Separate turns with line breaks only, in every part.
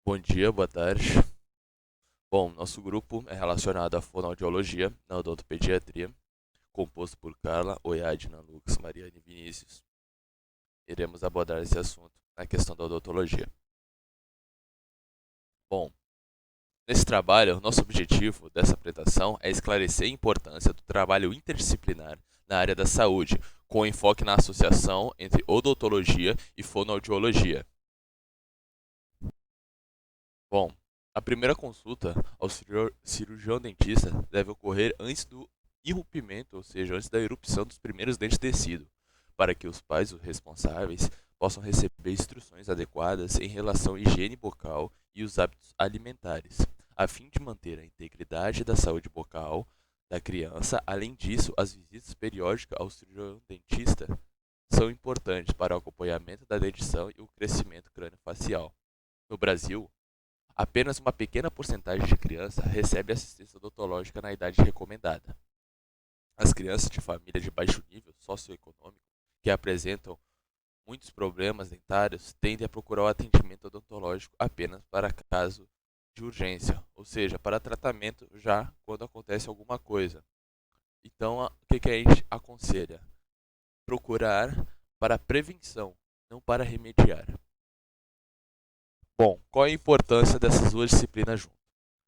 Bom dia, boa tarde. Bom, nosso grupo é relacionado à fonoaudiologia na odontopediatria, composto por Carla, Oyadina, Lucas, Mariana e Vinícius. Iremos abordar esse assunto na questão da odontologia. Bom, nesse trabalho, nosso objetivo dessa apresentação é esclarecer a importância do trabalho interdisciplinar na área da saúde, com enfoque na associação entre odontologia e fonoaudiologia. Bom, a primeira consulta ao cirurgião dentista deve ocorrer antes do irrompimento, ou seja, antes da erupção dos primeiros dentes de tecido, para que os pais, os responsáveis, possam receber instruções adequadas em relação à higiene bucal e os hábitos alimentares, a fim de manter a integridade da saúde bucal da criança. Além disso, as visitas periódicas ao cirurgião dentista são importantes para o acompanhamento da dentição e o crescimento crâniofacial. No Brasil, apenas uma pequena porcentagem de crianças recebe assistência odontológica na idade recomendada. As crianças de família de baixo nível socioeconômico, que apresentam muitos problemas dentários, tendem a procurar o atendimento odontológico apenas para caso de urgência, ou seja, para tratamento já quando acontece alguma coisa. Então, o que a gente aconselha? Procurar para prevenção, não para remediar. Bom, qual é a importância dessas duas disciplinas juntas?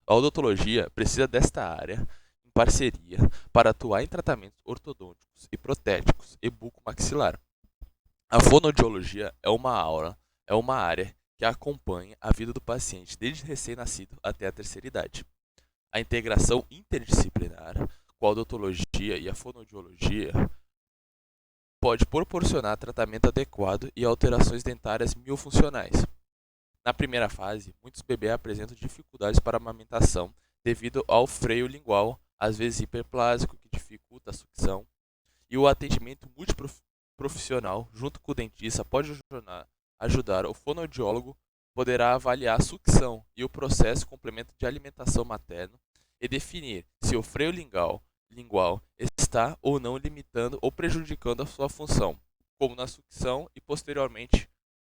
A odontologia precisa desta área em parceria para atuar em tratamentos ortodônticos e protéticos e bucomaxilar. A fonoaudiologia é uma área que acompanha a vida do paciente desde recém-nascido até a terceira idade. A integração interdisciplinar com a odontologia e a fonoaudiologia pode proporcionar tratamento adequado e alterações dentárias miofuncionais. Na primeira fase, muitos bebês apresentam dificuldades para a amamentação devido ao freio lingual, às vezes hiperplásico, que dificulta a sucção, e o atendimento multiprofissional junto com o dentista pode ajudar. O fonoaudiólogo poderá avaliar a sucção e o processo complemento de alimentação materna e definir se o freio lingual está ou não limitando ou prejudicando a sua função, como na sucção e posteriormente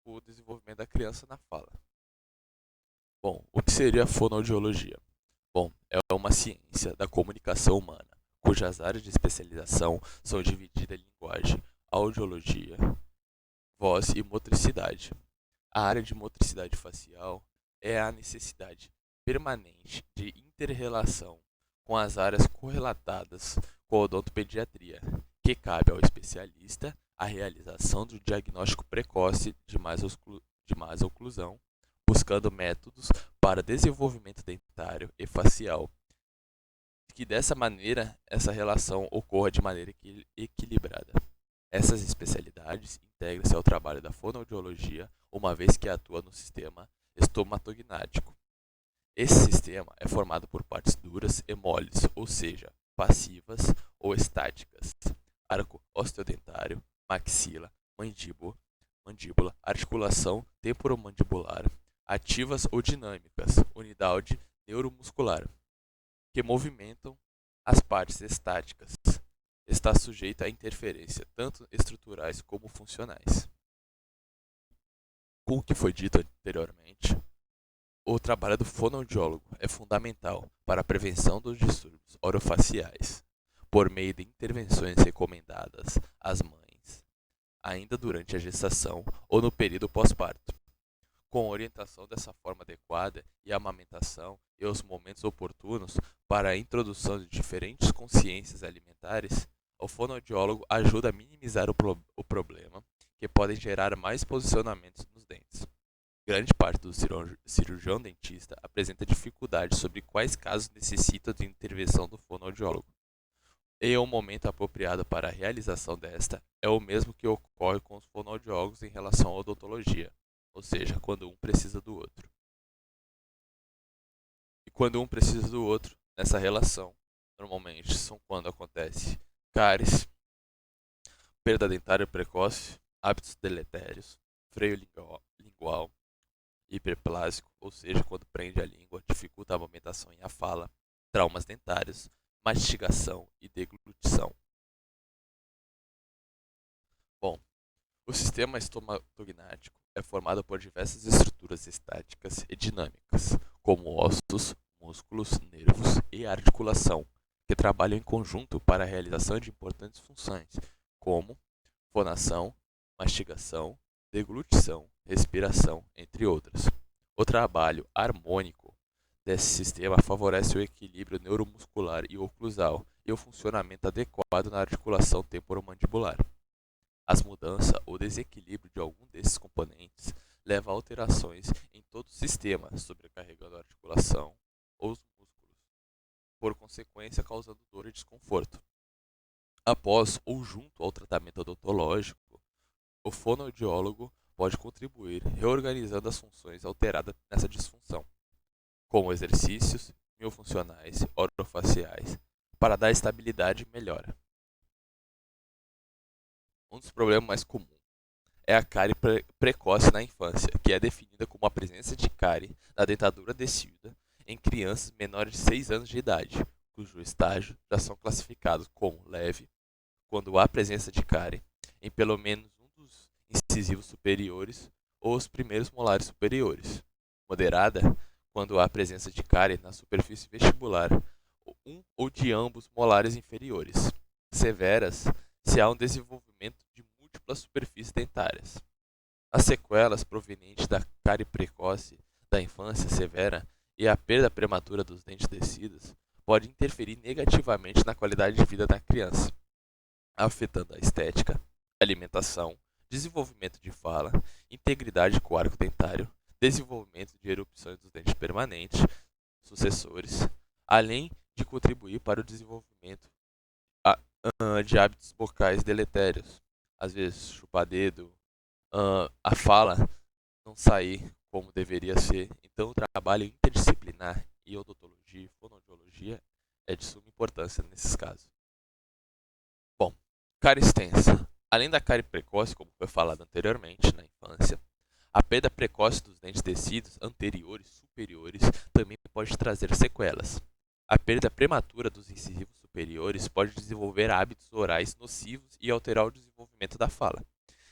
o desenvolvimento da criança na fala. Bom, o que seria a fonoaudiologia? Bom, é uma ciência da comunicação humana, cujas áreas de especialização são divididas em linguagem, audiologia, voz e motricidade. A área de motricidade facial é a necessidade permanente de interrelação com as áreas correlatadas com a odontopediatria, que cabe ao especialista a realização do diagnóstico precoce de mais oclusão, buscando métodos para desenvolvimento dentário e facial, que dessa maneira essa relação ocorra de maneira equilibrada. Essas especialidades integram-se ao trabalho da fonoaudiologia, uma vez que atua no sistema estomatognático. Esse sistema é formado por partes duras e moles, ou seja, passivas ou estáticas, arco osteodentário, maxila, mandíbula, articulação temporomandibular, ativas ou dinâmicas, unidade neuromuscular, que movimentam as partes estáticas. Está sujeita a interferência, tanto estruturais como funcionais. Com o que foi dito anteriormente, o trabalho do fonoaudiólogo é fundamental para a prevenção dos distúrbios orofaciais, por meio de intervenções recomendadas às mães, ainda durante a gestação ou no período pós-parto. Com orientação dessa forma adequada e a amamentação e os momentos oportunos para a introdução de diferentes consciências alimentares, o fonoaudiólogo ajuda a minimizar o problema, que podem gerar mais posicionamentos nos dentes. Grande parte do cirurgião dentista apresenta dificuldades sobre quais casos necessitam de intervenção do fonoaudiólogo. E o momento apropriado para a realização desta é o mesmo que ocorre com os fonoaudiólogos em relação à odontologia, ou seja, quando um precisa do outro. E quando um precisa do outro, nessa relação, normalmente são quando acontece cáries, perda dentária precoce, hábitos deletérios, freio lingual, hiperplásico, ou seja, quando prende a língua, dificulta a amamentação e a fala, traumas dentários, mastigação e deglutição. Bom, O sistema estomatognático é formado por diversas estruturas estáticas e dinâmicas, como ossos, músculos, nervos e articulação, que trabalham em conjunto para a realização de importantes funções, como fonação, mastigação, deglutição, respiração, entre outras. O trabalho harmônico desse sistema favorece o equilíbrio neuromuscular e oclusal e o funcionamento adequado na articulação temporomandibular. As mudanças ou desequilíbrio de algum desses componentes leva a alterações em todo o sistema, sobrecarregando a articulação ou os músculos, por consequência causando dor e desconforto. Após ou junto ao tratamento odontológico, o fonoaudiólogo pode contribuir reorganizando as funções alteradas nessa disfunção, como exercícios miofuncionais orofaciais, para dar estabilidade e melhora. Um dos problemas mais comuns é a cárie precoce na infância, que é definida como a presença de cárie na dentadura descida em crianças menores de 6 anos de idade, cujo estágio já são classificados como leve, quando há presença de cárie em pelo menos um dos incisivos superiores ou os primeiros molares superiores, moderada, quando há presença de cárie na superfície vestibular, um ou de ambos molares inferiores, severas se há um desenvolvimento de múltiplas superfícies dentárias. As sequelas provenientes da cárie precoce da infância severa e a perda prematura dos dentes descidos pode interferir negativamente na qualidade de vida da criança, afetando a estética, alimentação, desenvolvimento de fala, integridade com o arco dentário, desenvolvimento de erupções dos dentes permanentes, sucessores, além de contribuir para o desenvolvimento de hábitos vocais deletérios, às vezes chupar dedo, a fala não sair como deveria ser. Então, o trabalho interdisciplinar em odontologia e fonoaudiologia é de suma importância nesses casos. Bom, cárie extensa. Além da cárie precoce, como foi falado anteriormente na infância, a perda precoce dos dentes descidos anteriores e superiores também pode trazer sequelas. A perda prematura dos incisivos superiores pode desenvolver hábitos orais nocivos e alterar o desenvolvimento da fala.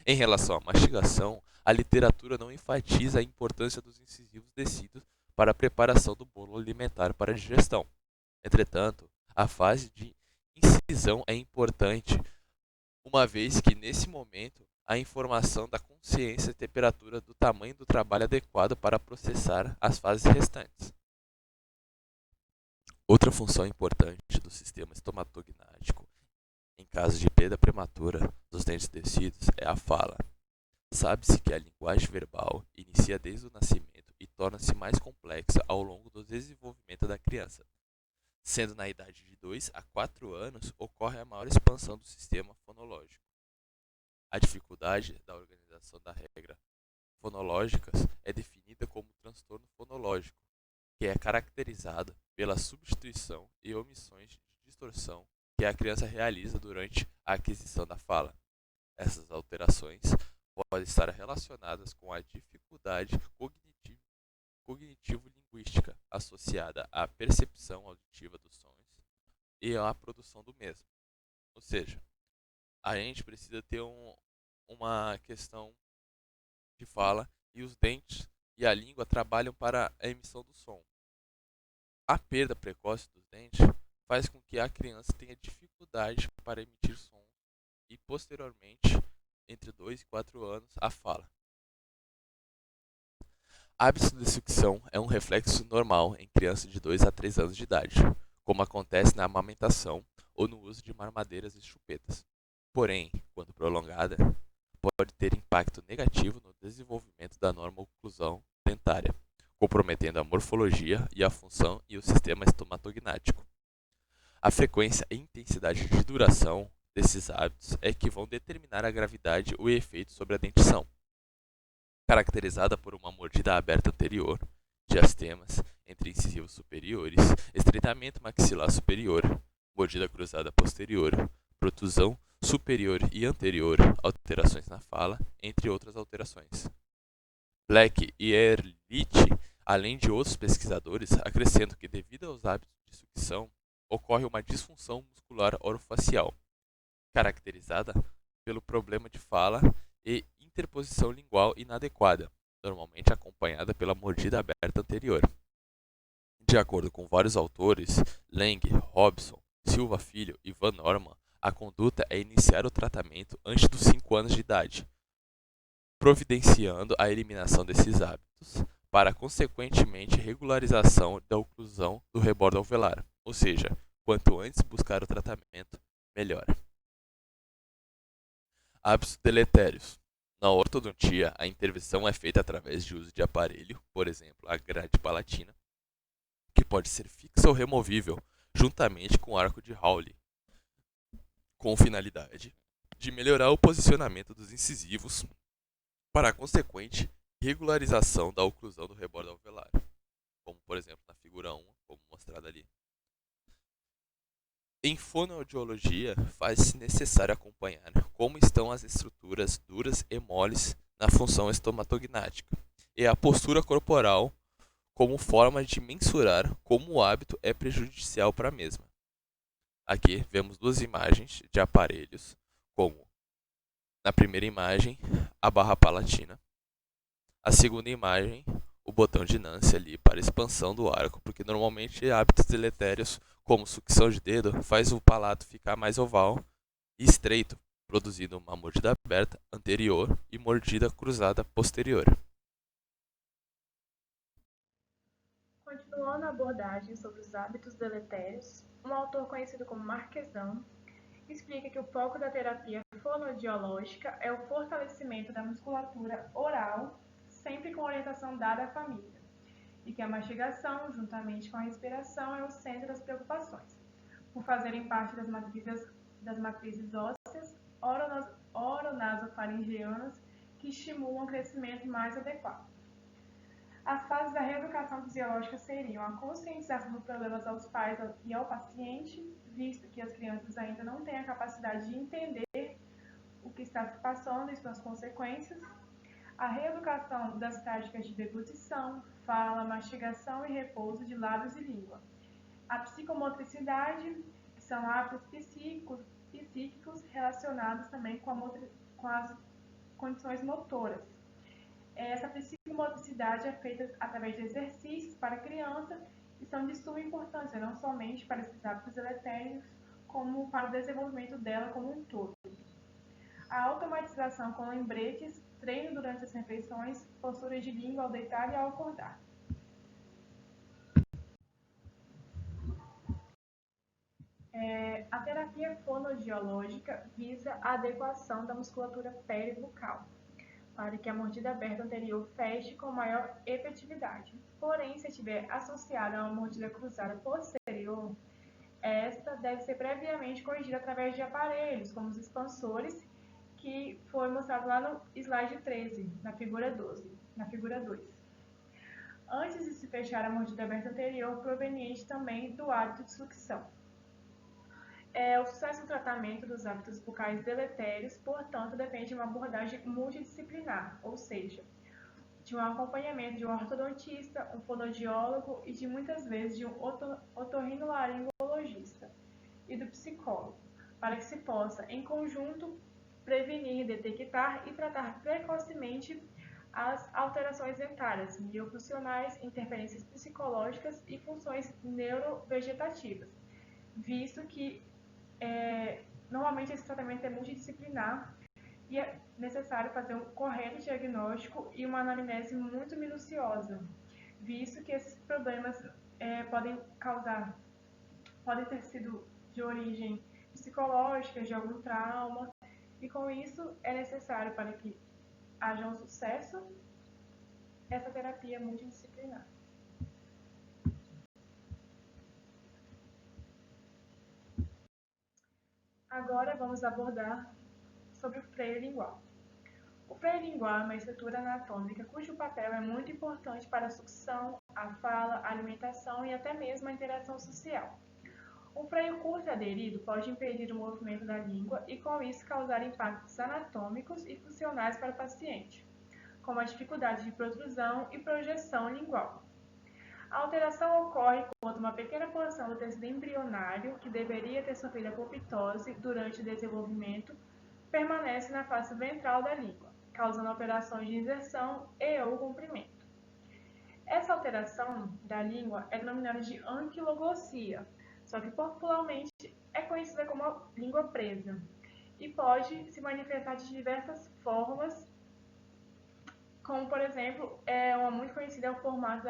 Em relação à mastigação, a literatura não enfatiza a importância dos incisivos descidos para a preparação do bolo alimentar para a digestão. Entretanto, a fase de incisão é importante, uma vez que nesse momento a informação da consciência e temperatura do tamanho do trabalho adequado para processar as fases restantes. Outra função importante do sistema estomatognático em caso de perda prematura dos dentes descidos é a fala. Sabe-se que a linguagem verbal inicia desde o nascimento e torna-se mais complexa ao longo do desenvolvimento da criança. Sendo na idade de 2 a 4 anos, ocorre a maior expansão do sistema fonológico. A dificuldade da organização da regra fonológicas é definida como transtorno fonológico, que é caracterizada pela substituição e omissões de distorção que a criança realiza durante a aquisição da fala. Essas alterações podem estar relacionadas com a dificuldade cognitivo-linguística associada à percepção auditiva dos sons e à produção do mesmo. Ou seja, a gente precisa ter uma questão de fala e os dentes e a língua trabalham para a emissão do som. A perda precoce dos dentes faz com que a criança tenha dificuldade para emitir sons e, posteriormente, entre 2 e 4 anos, a fala. Hábito de sucção é um reflexo normal em crianças de 2 a 3 anos de idade, como acontece na amamentação ou no uso de mamadeiras e chupetas. Porém, quando prolongada, pode ter impacto negativo no desenvolvimento da normo-oclusão dentária, comprometendo a morfologia e a função e o sistema estomatognático. A frequência e intensidade de duração desses hábitos é que vão determinar a gravidade ou efeito sobre a dentição. Caracterizada por uma mordida aberta anterior, diastemas entre incisivos superiores, estreitamento maxilar superior, mordida cruzada posterior, protusão superior e anterior, alterações na fala, entre outras alterações. Black e Ehrlich, além de outros pesquisadores, acrescentam que devido aos hábitos de sucção, ocorre uma disfunção muscular orofacial, caracterizada pelo problema de fala e interposição lingual inadequada, normalmente acompanhada pela mordida aberta anterior. De acordo com vários autores, Lang, Robson, Silva Filho e Van Norman, a conduta é iniciar o tratamento antes dos 5 anos de idade, providenciando a eliminação desses hábitos para, consequentemente, regularização da oclusão do rebordo alveolar, ou seja, quanto antes buscar o tratamento, melhor. Hábitos deletérios. Na ortodontia, a intervenção é feita através de uso de aparelho, por exemplo, a grade palatina, que pode ser fixa ou removível, juntamente com o arco de Hawley, com finalidade de melhorar o posicionamento dos incisivos para a consequente regularização da oclusão do rebordo alveolar, como por exemplo na figura 1, como mostrado ali. Em fonoaudiologia, faz-se necessário acompanhar como estão as estruturas duras e moles na função estomatognática e a postura corporal como forma de mensurar como o hábito é prejudicial para a mesma. Aqui vemos duas imagens de aparelhos, como na primeira imagem a barra palatina, a segunda imagem o botão de Nance ali para expansão do arco, porque normalmente hábitos deletérios como sucção de dedo faz o palato ficar mais oval e estreito, produzindo uma mordida aberta anterior e mordida cruzada posterior.
Continuando a abordagem sobre os hábitos deletérios, um autor conhecido como Marquesan explica que o foco da terapia fonoaudiológica é o fortalecimento da musculatura oral, sempre com orientação dada à família, e que a mastigação, juntamente com a respiração, é o centro das preocupações, por fazerem parte das matrizes ósseas oronasofaringeanas que estimulam o crescimento mais adequado. As fases da reeducação fisiológica seriam a conscientização dos problemas aos pais e ao paciente, visto que as crianças ainda não têm a capacidade de entender o que está se passando e suas consequências, a reeducação das práticas de deglutição, fala, mastigação e repouso de lábios e língua, a psicomotricidade, que são hábitos psíquicos relacionados também com as condições motoras. Essa psicomotricidade é feita através de exercícios para a criança e são de suma importância, não somente para esses hábitos deletérios, como para o desenvolvimento dela como um todo. A automatização com lembretes, treino durante as refeições, postura de língua ao deitar e ao acordar. A terapia fonoaudiológica visa a adequação da musculatura peribucal, para que a mordida aberta anterior feche com maior efetividade. Porém, se estiver associada a uma mordida cruzada posterior, esta deve ser previamente corrigida através de aparelhos, como os expansores, que foi mostrado lá no slide 13, na figura 12, na figura 2. Antes de se fechar a mordida aberta anterior, proveniente também do hábito de sucção. O sucesso do tratamento dos hábitos bucais deletérios, portanto, depende de uma abordagem multidisciplinar, ou seja, de um acompanhamento de um ortodontista, um fonoaudiólogo e de muitas vezes de um otorrinolaringologista e do psicólogo, para que se possa, em conjunto, prevenir, detectar e tratar precocemente as alterações dentárias, miofuncionais, interferências psicológicas e funções neurovegetativas, visto que normalmente esse tratamento é multidisciplinar e é necessário fazer um correto diagnóstico e uma anamnese muito minuciosa, visto que esses problemas podem ter sido de origem psicológica, de algum trauma, e com isso é necessário, para que haja um sucesso, essa terapia multidisciplinar. Agora vamos abordar sobre o freio lingual. O freio lingual é uma estrutura anatômica cujo papel é muito importante para a sucção, a fala, a alimentação e até mesmo a interação social. Um freio curto e aderido pode impedir o movimento da língua e, com isso, causar impactos anatômicos e funcionais para o paciente, como a dificuldade de protrusão e projeção lingual. A alteração ocorre quando uma pequena porção do tecido embrionário, que deveria ter sofrido apoptose durante o desenvolvimento, permanece na face ventral da língua. causando operações de inserção e ou comprimento. Essa alteração da língua é denominada de anquiloglossia, só que popularmente é conhecida como a língua presa e pode se manifestar de diversas formas, como, por exemplo, uma muito conhecida é o formato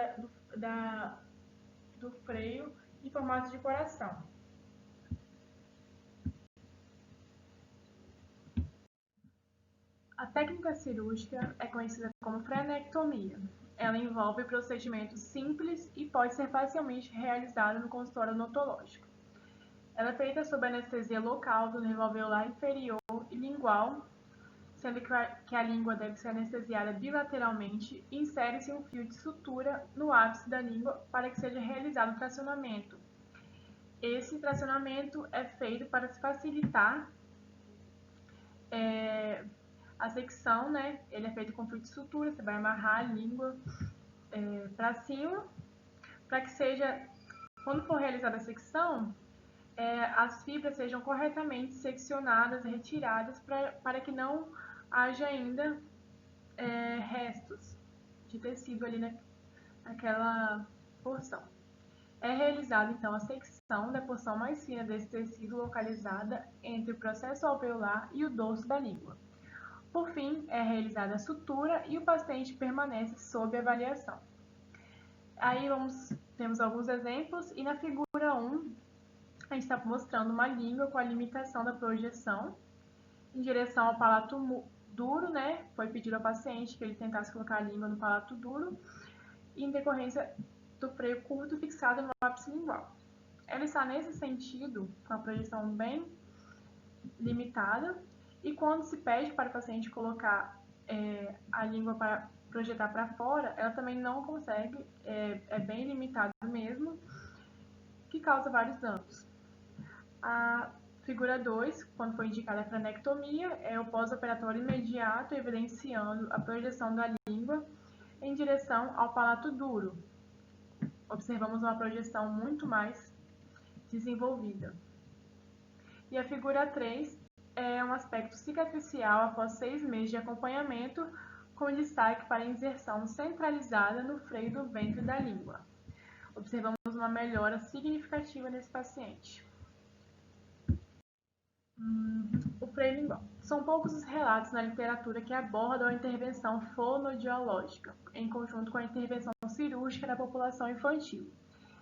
do freio em formato de coração. A técnica cirúrgica é conhecida como frenectomia. Ela envolve procedimentos simples e pode ser facilmente realizada no consultório odontológico. Ela é feita sob anestesia local do nervo alveolar inferior e lingual, sendo que a língua deve ser anestesiada bilateralmente e insere-se um fio de sutura no ápice da língua para que seja realizado o tracionamento. Esse tracionamento é feito para se facilitar a secção, né? Ele é feito com fio de sutura, você vai amarrar a língua para cima, para que seja, quando for realizada a secção, as fibras sejam corretamente seccionadas, retiradas, para que não haja ainda restos de tecido ali naquela porção. É realizada, então, a secção da porção mais fina desse tecido localizada entre o processo alveolar e o dorso da língua. Por fim, é realizada a sutura e o paciente permanece sob avaliação. Aí temos alguns exemplos, e na figura 1, a gente está mostrando uma língua com a limitação da projeção em direção ao palato duro, né? Foi pedido ao paciente que ele tentasse colocar a língua no palato duro, em decorrência do freio curto fixado no ápice lingual. Ela está nesse sentido, com a projeção bem limitada, e quando se pede para o paciente colocar a língua para projetar para fora, ela também não consegue, é bem limitado mesmo, que causa vários danos. A figura 2, quando foi indicada a frenectomia, é o pós-operatório imediato, evidenciando a projeção da língua em direção ao palato duro. Observamos uma projeção muito mais desenvolvida. E a figura 3 é um aspecto cicatricial após 6 meses de acompanhamento, com destaque para a inserção centralizada no freio do ventre da língua. Observamos uma melhora significativa nesse paciente. O freio lingual. São poucos os relatos na literatura que abordam a intervenção fonoaudiológica, em conjunto com a intervenção cirúrgica na população infantil.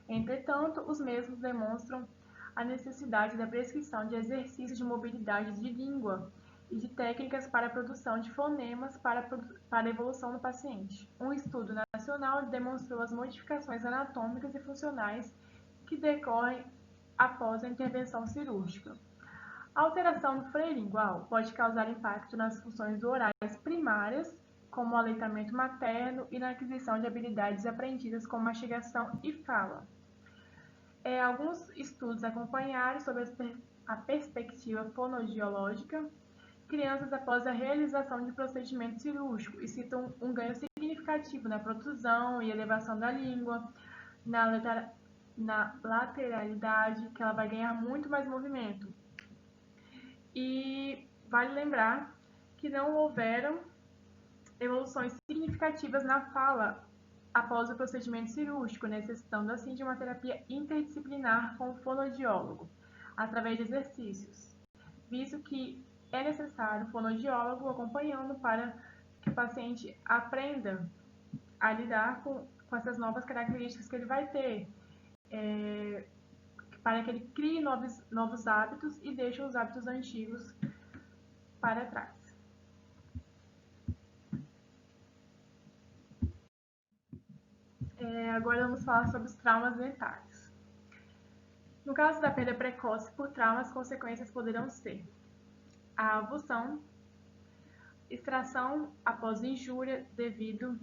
Entretanto, os mesmos demonstram a necessidade da prescrição de exercícios de mobilidade de língua e de técnicas para a produção de fonemas para a evolução do paciente. Um estudo nacional demonstrou as modificações anatômicas e funcionais que decorrem após a intervenção cirúrgica. A alteração do freio lingual pode causar impacto nas funções orais primárias, como o aleitamento materno, e na aquisição de habilidades aprendidas como mastigação e fala. Alguns estudos acompanharam sobre a perspectiva fonoaudiológica crianças após a realização de procedimento cirúrgico e citam um ganho significativo na protusão e elevação da língua, na lateralidade, que ela vai ganhar muito mais movimento. E vale lembrar que não houveram evoluções significativas na fala após o procedimento cirúrgico, necessitando assim de uma terapia interdisciplinar com o fonoaudiólogo, através de exercícios, visto que é necessário o fonoaudiólogo acompanhando para que o paciente aprenda a lidar com essas novas características que ele vai ter, para que ele crie novos hábitos e deixe os hábitos antigos para trás. Agora vamos falar sobre os traumas dentários. No caso da perda precoce por trauma, as consequências poderão ser a avulsão, extração após injúria devido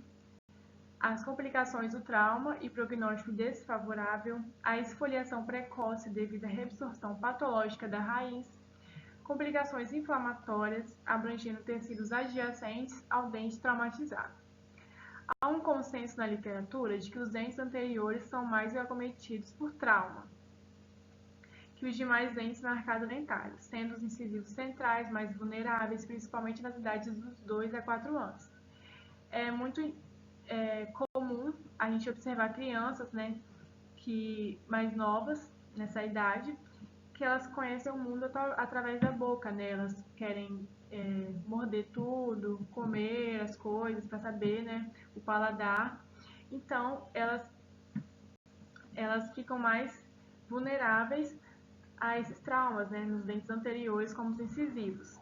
às complicações do trauma e prognóstico desfavorável, a esfoliação precoce devido à reabsorção patológica da raiz, complicações inflamatórias abrangendo tecidos adjacentes ao dente traumatizado. Há um consenso na literatura de que os dentes anteriores são mais acometidos por trauma, que os demais dentes no arcado dentário, sendo os incisivos centrais mais vulneráveis, principalmente nas idades dos 2 a 4 anos. É muito comum a gente observar crianças, né, mais novas nessa idade, que elas conhecem o mundo através da boca, né? Elas querem morder tudo, comer as coisas para saber, né, o paladar. Então, elas ficam mais vulneráveis a esses traumas, né, nos dentes anteriores, como os incisivos.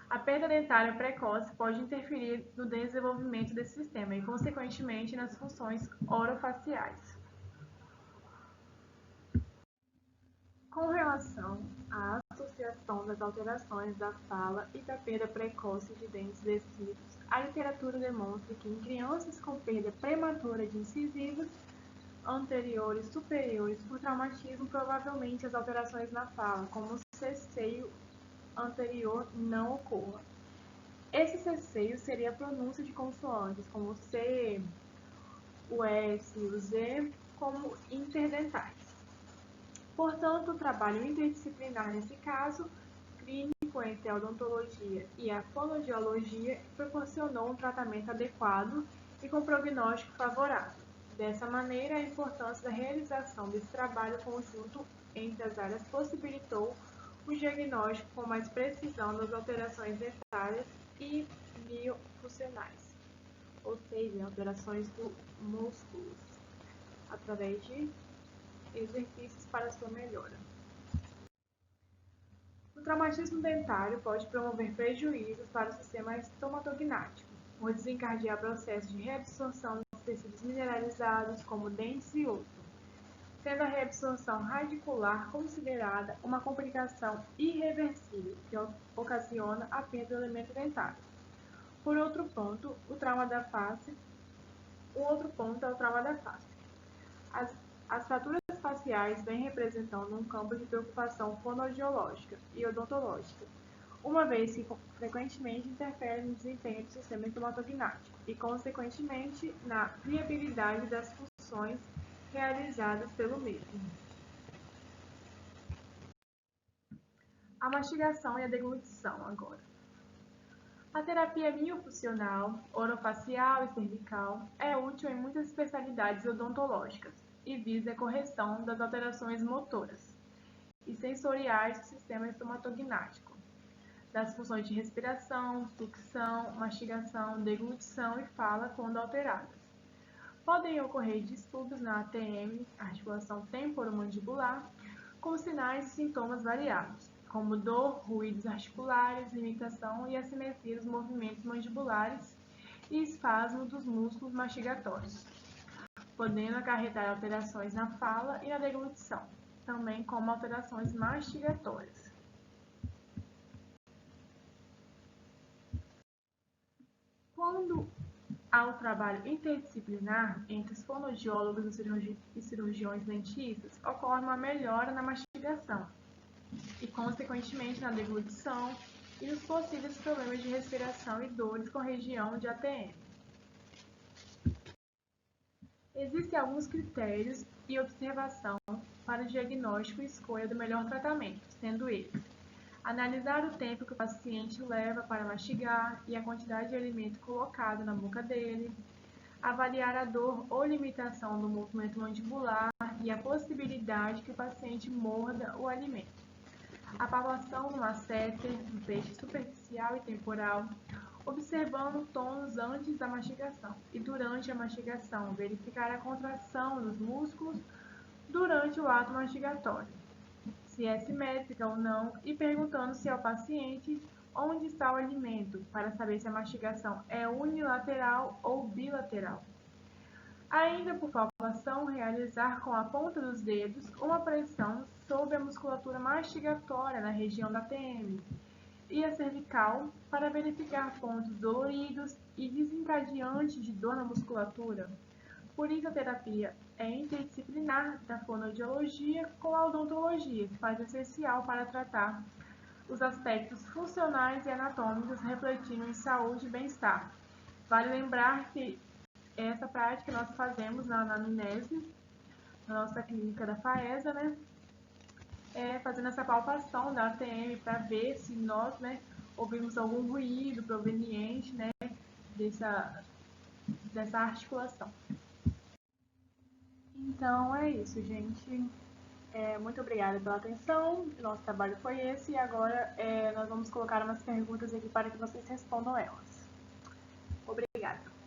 A perda dentária precoce pode interferir no desenvolvimento desse sistema e, consequentemente, nas funções orofaciais. Com relação à associação das alterações da fala e da perda precoce de dentes decisivos, a literatura demonstra que em crianças com perda prematura de incisivos anteriores superiores por traumatismo, provavelmente as alterações na fala, como o ceceio anterior, não ocorram. Esse ceceio seria a pronúncia de consoantes, como o C, o S e o Z, como interdentais. Portanto, o trabalho interdisciplinar nesse caso, clínico entre a odontologia e a fonoaudiologia, proporcionou um tratamento adequado e com prognóstico favorável. Dessa maneira, a importância da realização desse trabalho conjunto entre as áreas possibilitou o diagnóstico com mais precisão das alterações dentárias e miofuncionais, ou seja, alterações do músculo, através de exercícios para sua melhora. O traumatismo dentário pode promover prejuízos para o sistema estomatognático, por desencadear processos de reabsorção dos tecidos mineralizados, como dentes e osso, sendo a reabsorção radicular considerada uma complicação irreversível que ocasiona a perda do elemento dentário. Por outro ponto, o trauma da face. O outro ponto é o trauma da face. As fraturas faciais vêm representando um campo de preocupação fonoaudiológica e odontológica, uma vez que frequentemente interferem no desempenho do sistema estomatognático e, consequentemente, na viabilidade das funções realizadas pelo mesmo. A mastigação e a deglutição agora. A terapia miofuncional, orofacial e cervical é útil em muitas especialidades odontológicas e visa a correção das alterações motoras e sensoriais do sistema estomatognático, das funções de respiração, sucção, mastigação, deglutição e fala quando alteradas. Podem ocorrer distúrbios na ATM, articulação temporomandibular, com sinais e sintomas variados, como dor, ruídos articulares, limitação e assimetria dos movimentos mandibulares e espasmo dos músculos mastigatórios, podendo acarretar alterações na fala e na deglutição, também como alterações mastigatórias. Quando há o trabalho interdisciplinar entre os fonoaudiólogos e cirurgiões dentistas, ocorre uma melhora na mastigação e, consequentemente, na deglutição e nos possíveis problemas de respiração e dores com região de ATM. Existem alguns critérios e observação para o diagnóstico e escolha do melhor tratamento, sendo eles: analisar o tempo que o paciente leva para mastigar e a quantidade de alimento colocado na boca dele, avaliar a dor ou limitação do movimento mandibular e a possibilidade que o paciente morda o alimento, a palpação no masseter, no peixe superficial e temporal, observando o tônus antes da mastigação e durante a mastigação, verificar a contração dos músculos durante o ato mastigatório, se é simétrica ou não, e perguntando se ao paciente onde está o alimento, para saber se a mastigação é unilateral ou bilateral. Ainda por palpação, realizar com a ponta dos dedos uma pressão sobre a musculatura mastigatória na região da TM e a cervical para verificar pontos doloridos e desencadeantes de dor na musculatura. Por isso, a terapia é interdisciplinar da fonoaudiologia com a odontologia, que faz essencial para tratar os aspectos funcionais e anatômicos refletindo em saúde e bem-estar. Vale lembrar que essa prática nós fazemos na anamnese, na nossa clínica da FAESA, né? fazendo essa palpação da ATM para ver se nós, né, ouvimos algum ruído proveniente, né, dessa articulação. Então é isso, gente. Muito obrigada pela atenção. Nosso trabalho foi esse e agora nós vamos colocar umas perguntas aqui para que vocês respondam elas. Obrigada.